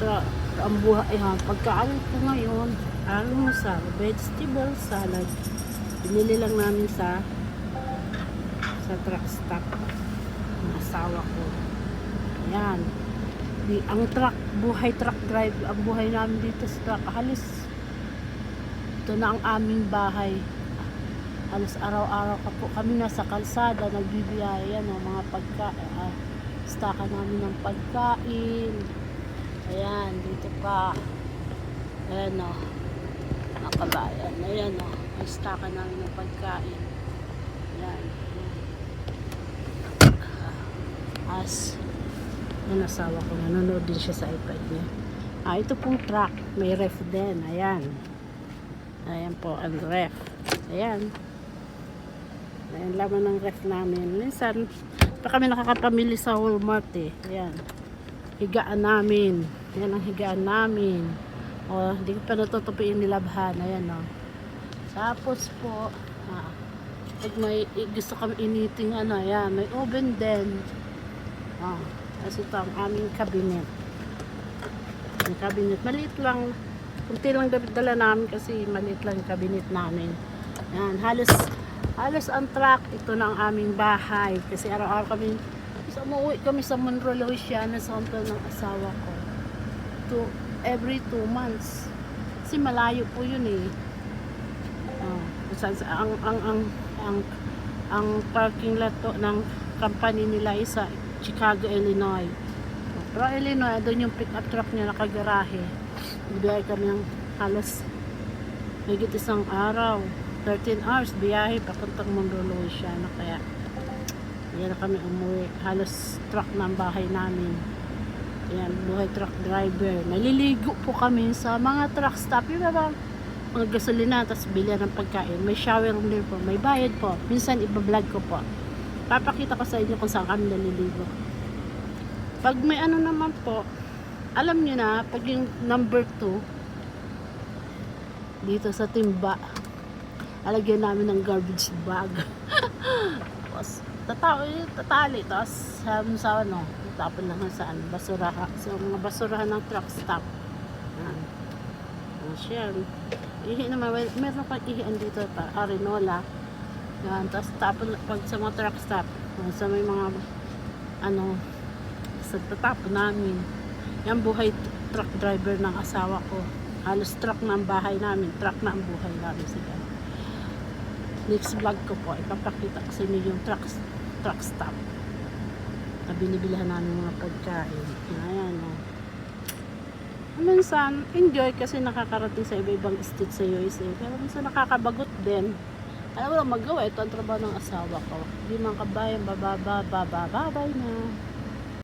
ang buhay, pagkain ko ngayon, almusal, vegetable salad. Binili lang namin sa truck stop ng asawa ko. Ayan. Ang truck drive, ang buhay namin dito sa truck, halos ito na ang aming bahay. Halos araw-araw kami nasa kalsada, nagbibiyaya ng mga pagkain. Staka namin ng pagkain. Ayan, dito pa. Ayan o. Mga kabayan. Ayan o. May staka namin ng pagkain. Ayan. Yung asawa ko, nanonood din siya sa iPad niya. Ito pong truck. May ref din. Ayan. Ayan po ang ref. Ayan. Ayan, laman ng ref namin. Minsan, pa kami nakakapamili sa Walmart eh. Ayan. Higaan namin. Ayan ang higaan namin. O, hindi ko pa natutupi yung nilabhan. Ayan o. Tapos po, pag may gusto kami initing ayan, may oven din. Kasi ito ang aming cabinet. Ang cabinet, maliit lang. Kunti lang dala namin kasi maliit lang yung cabinet namin. Ayan, halos ang truck, ito na ang aming bahay. Kasi araw-araw kami, umuwi kami sa Monroe, Louisiana, sa hometown ng asawa ko. Every 2 months. Kasi malayo po yun eh. Ang parking lot po ng company nila ay sa Chicago, Illinois. Pero Illinois, doon yung pick-up truck niya nakagarahe. Biyay kami ng halos higit isang araw. 13 hours biyahe papuntang Monroe, Louisiana. Kaya yan na kami umuwi. Halos truck na ang bahay namin. Yan, buhay truck driver. Naliligo po kami sa mga truck stop. Yung mga gasolina, tapos bilhan ng pagkain. May shower room din po. May bayad po. Minsan ibablog ko po. Papakita ko sa inyo kung saan kami naliligo. Pag may ano naman po, alam nyo na, pag yung number 2, dito sa timba, alagyan namin ng garbage bag. Tapos, tatali. Tapos, sa ano, tapon lang saan, basurahan. So, mga basurahan ng truck stop. Yan. Ihi naman, meron pang ihian dito pa, arenola. Yan, tapos tapon, pag sa mga truck stop, sa may mga, sa tatapon namin. Yan, buhay truck driver ng asawa ko. Halos truck na ang bahay namin, truck na ang buhay namin sila. Next vlog ko po, ipapakita ko sa inyo yung truck stop na binibilihan namin mga pagkain. Ayan o. Minsan, enjoy kasi nakakarating sa iba-ibang state sa USA. Pero minsan nakakabagot din. Alam mo lang magawa, ito ang trabaho ng asawa ko. Hindi mga kabayan, babay na.